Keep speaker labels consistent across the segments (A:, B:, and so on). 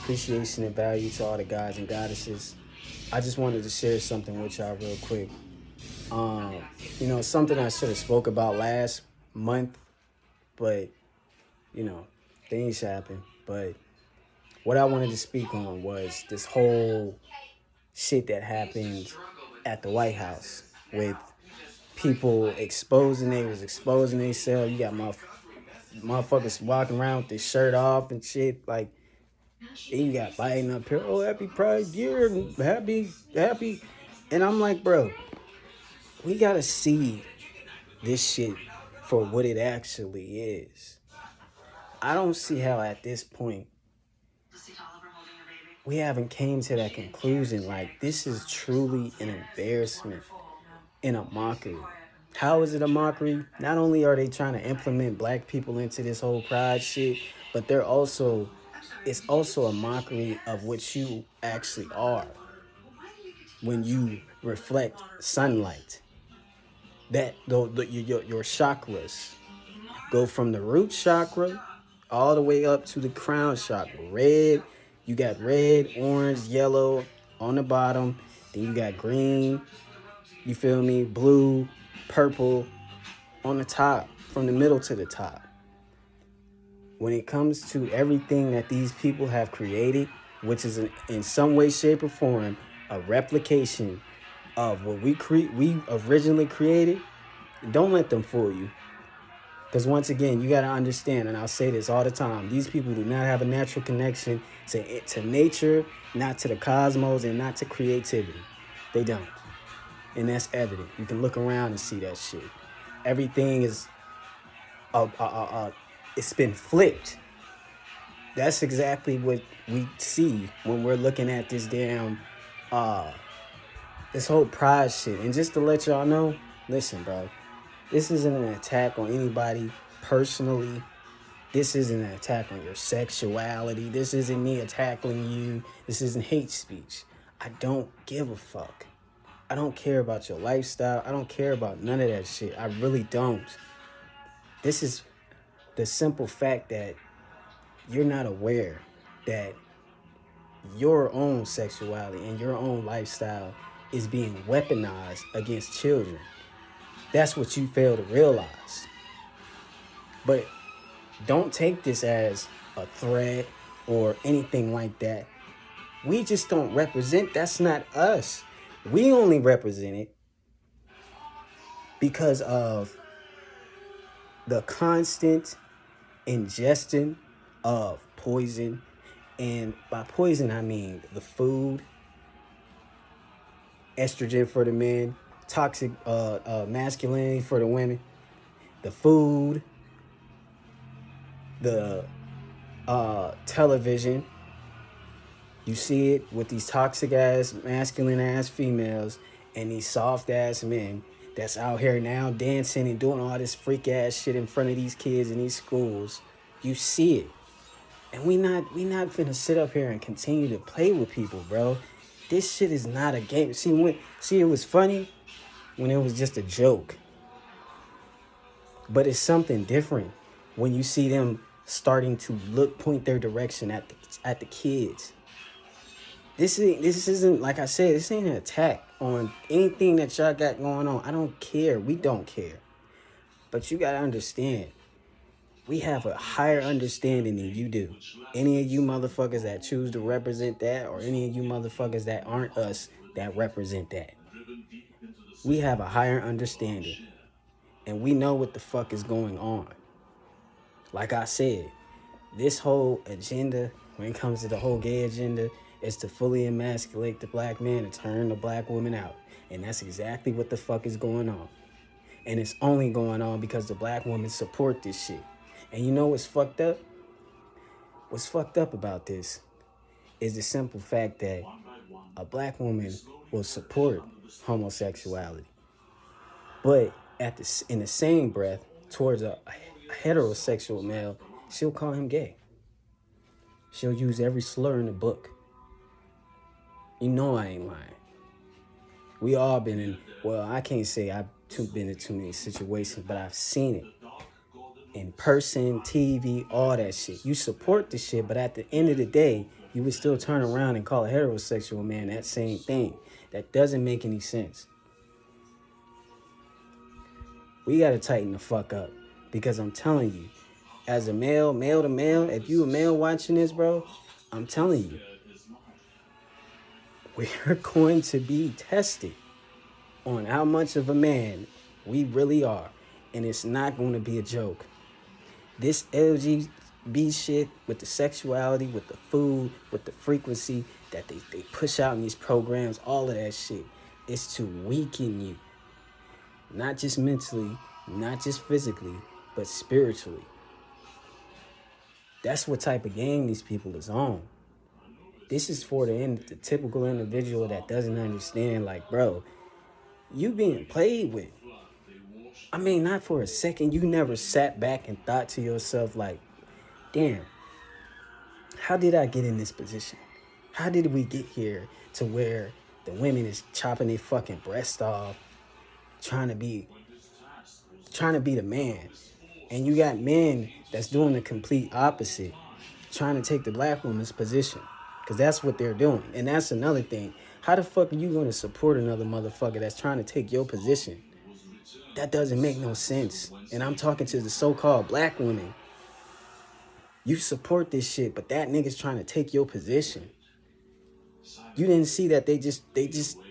A: Appreciation and value to all the guys and goddesses. I just wanted to share something with y'all real quick. Um, something I should have spoke about last month, but you know, things happen. But what I wanted to speak on was this whole shit that happened at the White House with people exposing themselves. You got motherfuckers walking around with their shirt off and shit. Like, and you got Biden up here, oh, happy Pride Year, and happy. And I'm like, bro, we gotta see this shit for what it actually is. I don't see how at this point we haven't came to that conclusion. Like, this is truly an embarrassment and a mockery. How is it a mockery? Not only are they trying to implement black people into this whole pride shit, but it's also a mockery of what you actually are when you reflect sunlight. That your chakras go from the root chakra all the way up to the crown chakra. You got red, orange, yellow on the bottom. Then you got green, you feel me? Blue, purple on the top, from the middle to the top. When it comes to everything that these people have created, which is in some way, shape, or form a replication of what we originally created, don't let them fool you. Because once again, you got to understand, and I'll say this all the time, these people do not have a natural connection to nature, not to the cosmos, and not to creativity. They don't. And that's evident. You can look around and see that shit. Everything is, it's been flipped. That's exactly what we see when we're looking at this damn, this whole pride shit. And just to let y'all know, listen, bro, this isn't an attack on anybody personally. This isn't an attack on your sexuality. This isn't me attacking you. This isn't hate speech. I don't give a fuck. I don't care about your lifestyle. I don't care about none of that shit. I really don't. This is the simple fact that you're not aware that your own sexuality and your own lifestyle is being weaponized against children. That's what you fail to realize. But don't take this as a threat or anything like that. We just don't represent. That's not us. We only represent it because of the constant ingestion of poison. And by poison, I mean the food, estrogen for the men, toxic masculinity for the women, the food, the television. You see it with these toxic ass, masculine ass females and these soft ass men that's out here now dancing and doing all this freak ass shit in front of these kids in these schools. You see it. And we not finna sit up here and continue to play with people, bro. This shit is not a game. See, it was funny when it was just a joke. But it's something different when you see them starting to point their direction at the kids. This isn't, like I said, this ain't an attack on anything that y'all got going on. I don't care. We don't care. But you gotta understand, we have a higher understanding than you do. Any of you motherfuckers that choose to represent that, or any of you motherfuckers that aren't us that represent that. We have a higher understanding. And we know what the fuck is going on. Like I said, this whole agenda, when it comes to the whole gay agenda, is to fully emasculate the black man and turn the black woman out. And that's exactly what the fuck is going on. And it's only going on because the black women support this shit. And you know what's fucked up? What's fucked up about this is the simple fact that a black woman will support homosexuality. But in the same breath, towards a heterosexual male, she'll call him gay. She'll use every slur in the book. You know I ain't lying. We all been in, well, I can't say I've been in too many situations, but I've seen it. In person, TV, all that shit. You support the shit, but at the end of the day, you would still turn around and call a heterosexual man that same thing. That doesn't make any sense. We got to tighten the fuck up. Because I'm telling you, as a male to male, if you a male watching this, bro, I'm telling you, we're going to be tested on how much of a man we really are. And it's not going to be a joke. This LGBT shit with the sexuality, with the food, with the frequency that they push out in these programs, all of that shit, is to weaken you. Not just mentally, not just physically, but spiritually. That's what type of game these people is on. This is for the typical individual that doesn't understand, like, bro, you being played with. I mean, not for a second. You never sat back and thought to yourself, like, damn, how did I get in this position? How did we get here to where the women is chopping their fucking breast off, trying to be the man? And you got men that's doing the complete opposite, trying to take the black woman's position. Because that's what they're doing. And that's another thing. How the fuck are you going to support another motherfucker that's trying to take your position? That doesn't make no sense. And I'm talking to the so-called black women. You support this shit, but that nigga's trying to take your position. You didn't see that they just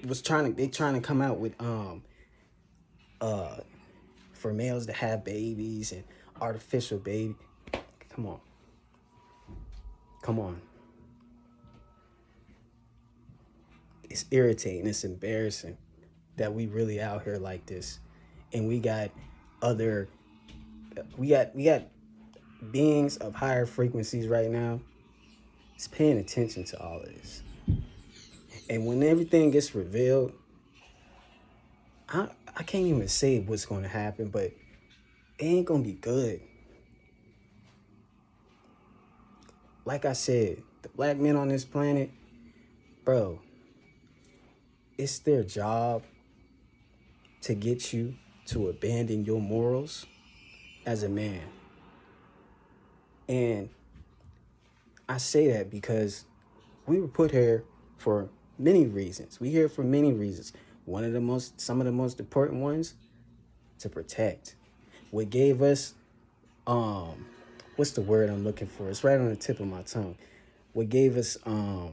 A: was trying to come out with for males to have babies and artificial baby. Come on. It's irritating. It's embarrassing that we really out here like this, and we got beings of higher frequencies right now. It's paying attention to all of this, and when everything gets revealed, I can't even say what's going to happen, but it ain't gonna be good. Like I said, the black men on this planet, bro, it's their job to get you to abandon your morals as a man. And I say that because we were put here for many reasons. We here for many reasons. Some of the most important ones, to protect. What gave us, what's the word I'm looking for? It's right on the tip of my tongue. What gave us, I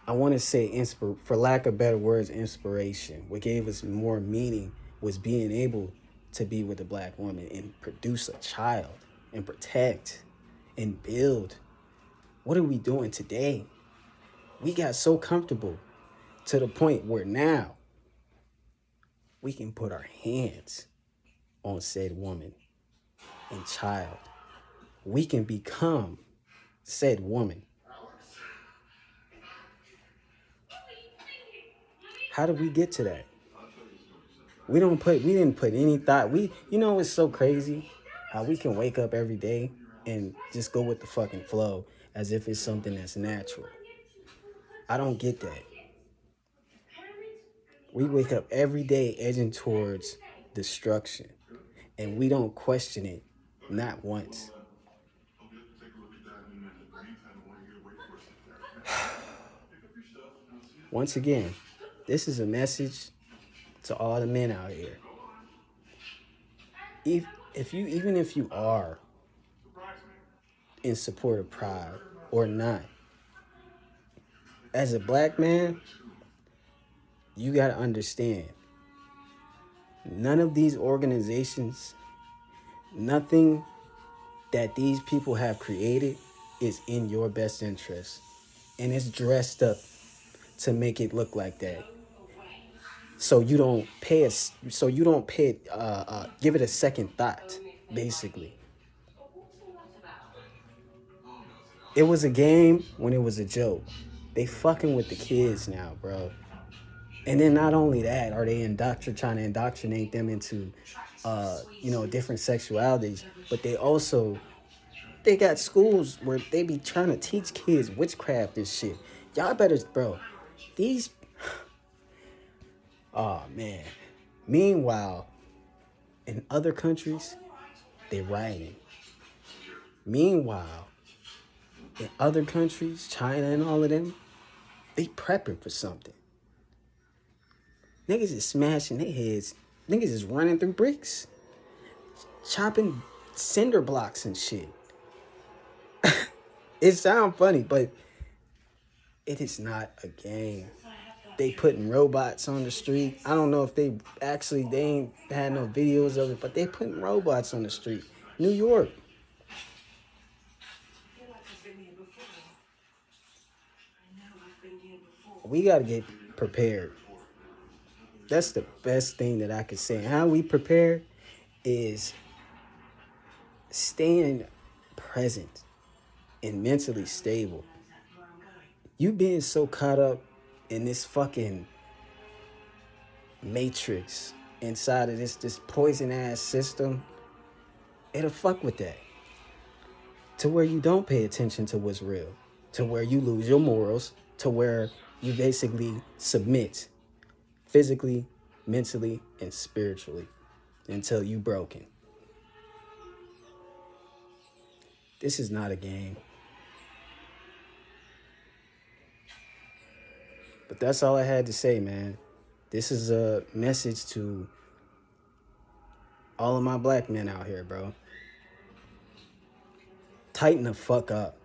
A: want to say, for lack of better words, inspiration. What gave us more meaning was being able to be with a black woman and produce a child and protect and build. What are we doing today? We got so comfortable to the point where now we can put our hands on said woman and child. We can become said woman. How did we get to that? We didn't put any thought. It's so crazy how we can wake up every day and just go with the fucking flow as if it's something that's natural. I don't get that. We wake up every day edging towards destruction, and we don't question it, not once. Once again, this is a message to all the men out here. Even if you are in support of Pride or not, as a black man, you got to understand, none of these organizations, nothing that these people have created is in your best interest. And it's dressed up to make it look like that. So you don't give it a second thought, basically. It was a game when it was a joke. They fucking with the kids now, bro. And then not only that, are they trying to indoctrinate them into, different sexualities, but they got schools where they be trying to teach kids witchcraft and shit. Y'all better, bro. Oh, man. Meanwhile, in other countries, they rioting. Meanwhile, in other countries, China and all of them, they prepping for something. Niggas is smashing their heads. Niggas is running through bricks, chopping cinder blocks and shit. It sounds funny, but it is not a game. They putting robots on the street. I don't know if they ain't had no videos of it, but they putting robots on the street. New York. We got to get prepared. That's the best thing that I could say. How we prepare is staying present and mentally stable. You being so caught up in this fucking matrix inside of this poison ass system, it'll fuck with that. To where you don't pay attention to what's real. To where you lose your morals. To where you basically submit physically, mentally, and spiritually until you broken. This is not a game. But that's all I had to say, man. This is a message to all of my black men out here, bro. Tighten the fuck up.